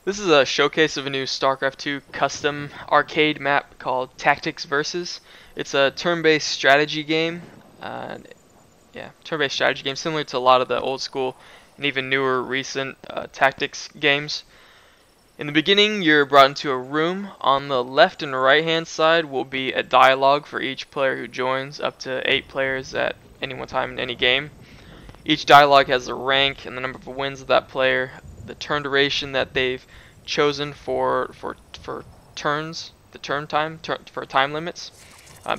This is a showcase of a new Starcraft 2 custom arcade map called Tactics Versus. It's a turn-based strategy game. Turn-based strategy game similar to a lot of the old school and even newer recent tactics games. In the beginning, you're brought into a room. On the left and right hand side will be a dialogue for each player who joins, up to 8 players at any one time in any game. Each dialogue has the rank and the number of wins of that player, the turn duration that they've chosen for turns, the for time limits.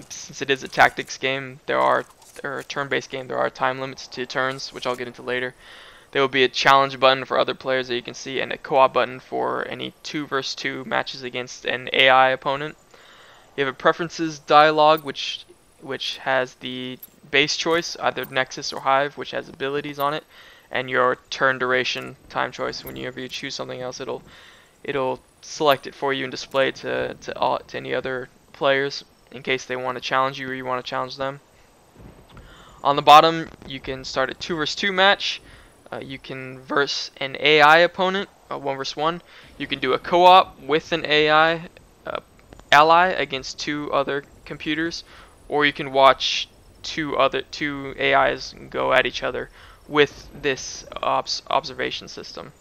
Since it is a tactics game, or a turn-based game, there are time limits to turns, which I'll get into later. There will be a challenge button for other players that you can see, and a co-op button for any 2 versus 2 matches against an AI opponent. You have a preferences dialog, which has the base choice, either Nexus or Hive, which has abilities on it, and your turn duration time choice. Whenever you choose something else, it'll select it for you and display it to any other players in case they want to challenge you or you want to challenge them. On the bottom, you can start a 2 versus 2 match. You can verse an AI opponent, 1 versus 1. You can do a co-op with an AI ally against 2 other computers, or you can watch two AIs go at each other with this observation system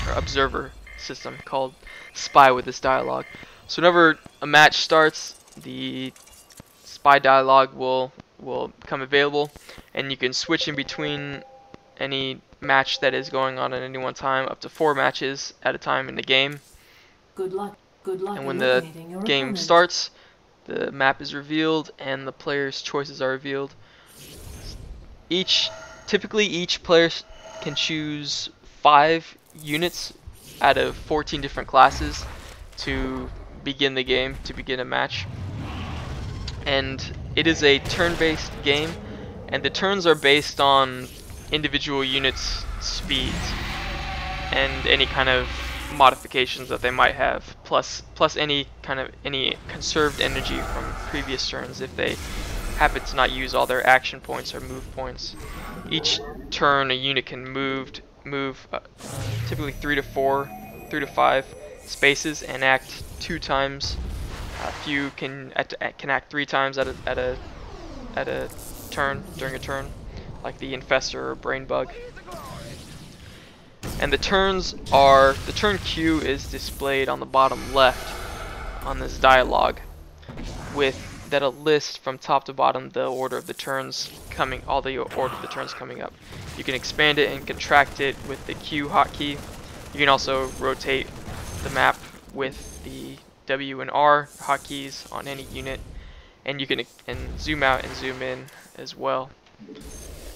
or observer system called Spy with this dialogue. So whenever a match starts, the spy dialogue will become available, and you can switch in between any match that is going on at any one time, up to 4 matches at a time in the game. Good luck. Good luck And when the eliminating your game opponent. starts, the map is revealed and the player's choices are revealed. Typically each player can choose 5 units out of 14 different classes to begin the game, to begin a match. And it is a turn-based game, and the turns are based on individual units' speeds and any kind of modifications that they might have, plus any conserved energy from previous turns if they happen to not use all their action points or move points. Each turn a unit can move typically 3 to 5 spaces and act 2 times. A few can act 3 times at a turn during a turn, like the Infestor or Brain Bug. And the turn queue is displayed on the bottom left on this dialogue, that'll list from top to bottom the order of the turns coming, coming up. You can expand it and contract it with the Q hotkey. You can also rotate the map with the W and R hotkeys on any unit, and you can zoom out and zoom in as well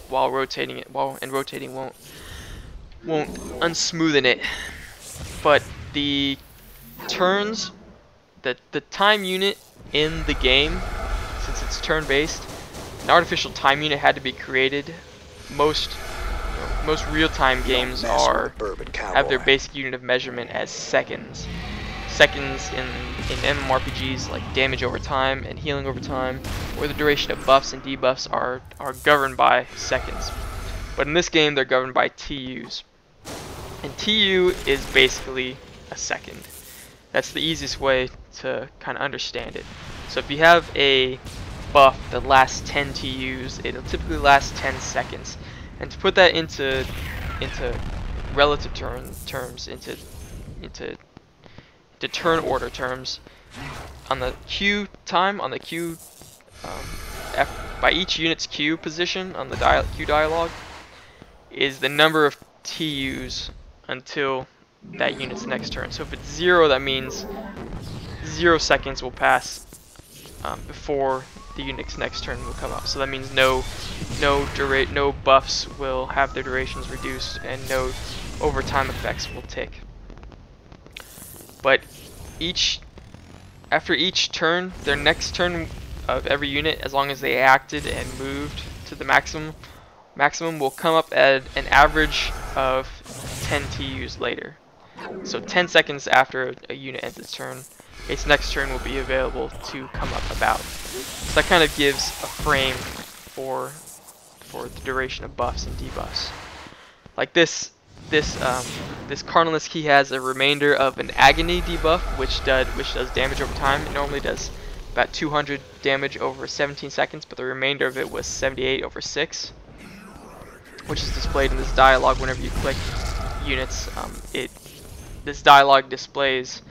while rotating it. Rotating won't unsmoothen it. But the turns, the time unit in the game, since it's turn-based, an artificial time unit had to be created. Most real-time games have their basic unit of measurement as seconds. Seconds in MMORPGs like damage over time and healing over time, or the duration of buffs and debuffs are governed by seconds. But in this game, they're governed by TUs. And TU is basically a second. That's the easiest way to kind of understand it. So if you have a buff that lasts 10 TUs, it'll typically last 10 seconds. And to put that into relative terms, into turn order terms, on the Q time, by each unit's Q position on the Q dialogue is the number of TUs until that unit's next turn. So if it's 0, that means 0 seconds will pass before the unit's next turn will come up. So that means no buffs will have their durations reduced, and no overtime effects will tick. But after each turn, their next turn of every unit, as long as they acted and moved to the maximum will come up at an average of 10 TUs later. So 10 seconds after a unit ends its turn, its next turn will be available to come up about. So that kind of gives a frame for the duration of buffs and debuffs. Like this This Carnalisk, he has a remainder of an Agony debuff, which does damage over time. It normally does about 200 damage over 17 seconds, but the remainder of it was 78 over 6, which is displayed in this dialogue whenever you click units. This dialogue displays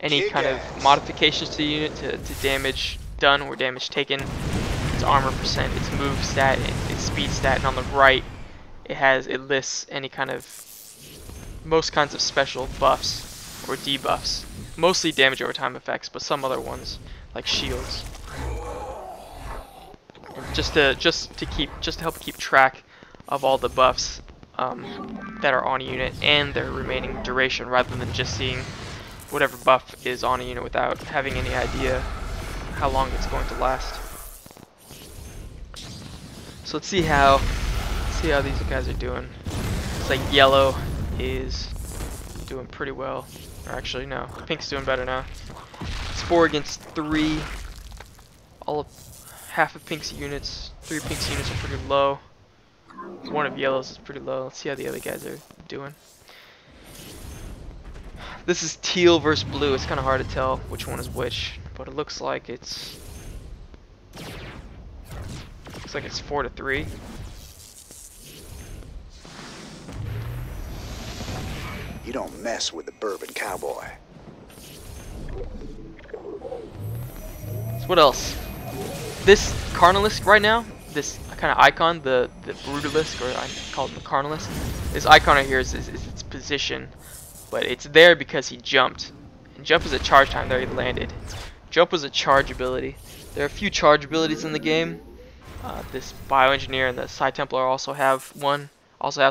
any kind of modifications to the unit, to damage done or damage taken, its armor percent, its move stat, its speed stat, and on the right it lists any kind of most kinds of special buffs or debuffs, mostly damage over time effects, but some other ones like shields. And just to help keep track of all the buffs that are on a unit and their remaining duration, rather than just seeing whatever buff is on a unit without having any idea how long it's going to last. So let's see how these guys are doing. It's like yellow is doing pretty well, or actually no, pink's doing better now. It's 4 against 3. Half of pink's units, 3 pink's units are pretty low. 1 of yellow's is pretty low. Let's see how the other guys are doing. This is teal versus blue. It's kind of hard to tell which one is which, but it looks like it's 4 to 3. You don't mess with the bourbon cowboy. So what else? This Carnalisk right now, this kind of icon, the Brutalisk, or I call it the Carnalisk. This icon right here is its position, but it's there because he jumped. And jump is a charge time. There he landed. Jump was a charge ability. There are a few charge abilities in the game. This Bioengineer and the Psi Templar also have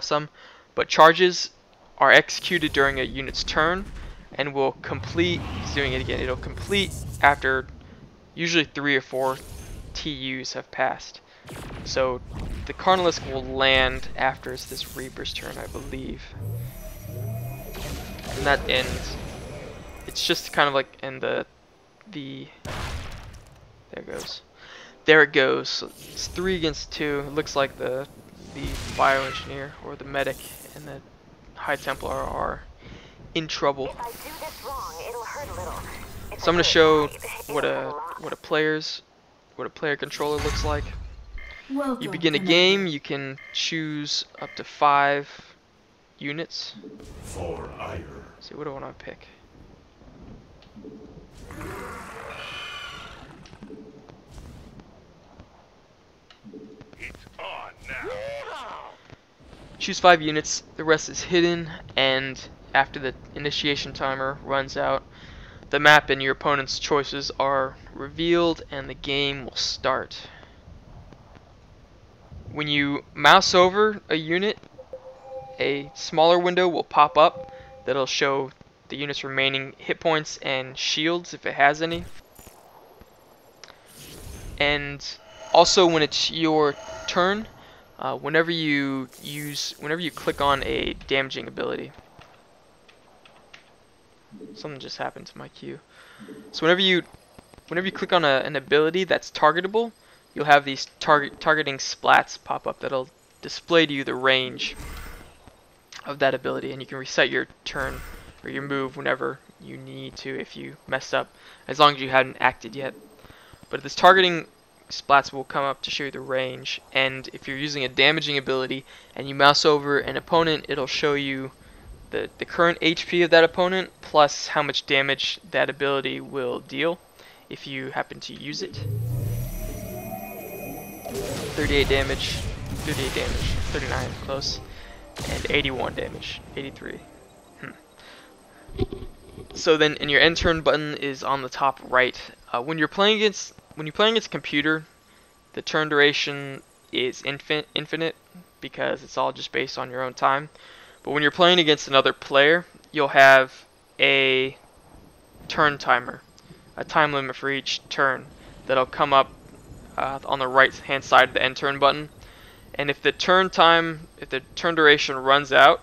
some, but charges are executed during a unit's turn and will complete. He's doing it again. It'll complete after usually 3 or 4 TUs have passed. So the Carnalisk will land after it's this Reaper's turn, I believe. And that ends. It's just kind of like in there it goes. There it goes. So it's 3 against 2. It looks like the Bioengineer or the Medic and the High Templar are in trouble. So I'm going to show what a player controller looks like. You begin a game, you can choose up to 5 units. For ire. See, what do I want to pick? It's on now. Choose 5 units, the rest is hidden, and after the initiation timer runs out, the map and your opponent's choices are revealed and the game will start. When you mouse over a unit, a smaller window will pop up that'll show the unit's remaining hit points and shields if it has any. And also when it's your turn, whenever you click on a damaging ability. Something just happened to my queue. So whenever you click on an ability that's targetable, you'll have these targeting splats pop up that'll display to you the range of that ability, and you can reset your turn or your move whenever you need to if you messed up, as long as you hadn't acted yet. But this targeting splats will come up to show you the range, and if you're using a damaging ability and you mouse over an opponent, it'll show you the current HP of that opponent plus how much damage that ability will deal if you happen to use it. 38 damage, 39 close, and 81 damage, 83. So then, in your end turn button is on the top right. When you're playing against a computer, the turn duration is infinite because it's all just based on your own time. But when you're playing against another player, you'll have a turn timer, a time limit for each turn that'll come up on the right hand side of the end turn button. And if the turn duration runs out,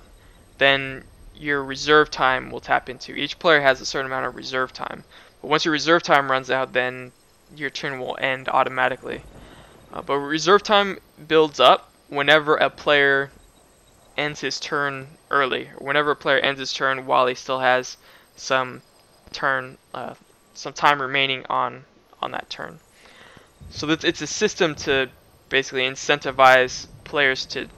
then your reserve time will tap into. Each player has a certain amount of reserve time. But once your reserve time runs out, then your turn will end automatically. But reserve time builds up whenever a player ends his turn early, or whenever a player ends his turn while he still has some some time remaining on that turn. So it's a system to basically incentivize players to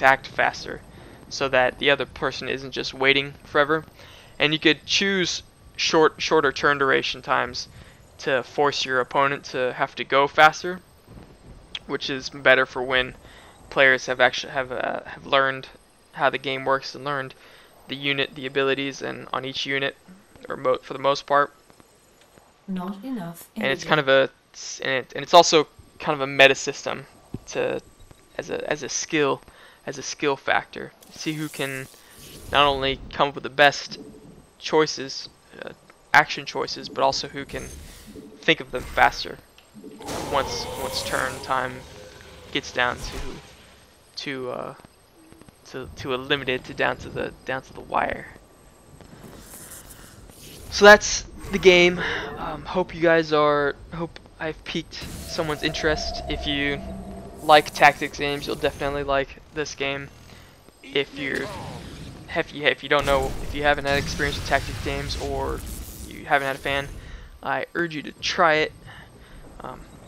act faster, so that the other person isn't just waiting forever. And you could choose shorter turn duration times to force your opponent to have to go faster, which is better for when players have learned how the game works and learned the abilities and on each unit, or for the most part. Not enough And it's energy. kind of and it's also kind of a meta system to as a skill factor. See who can not only come up with the best choices, action choices, but also who can think of them faster once turn time gets down to a limited down to the wire. So that's the game. Hope I've piqued someone's interest. If you like tactics games, you'll definitely like this game. If you don't know, if you haven't had experience with tactics games, or you haven't had a fan, I urge you to try it.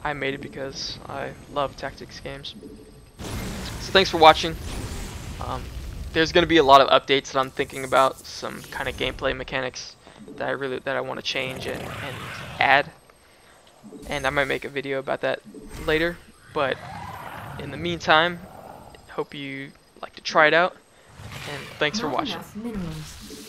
I made it because I love tactics games. So thanks for watching. There's going to be a lot of updates that I'm thinking about, some kind of gameplay mechanics that I want to change and add, and I might make a video about that later. But in the meantime, hope you like to try it out, and thanks for Not watching. enough minerals.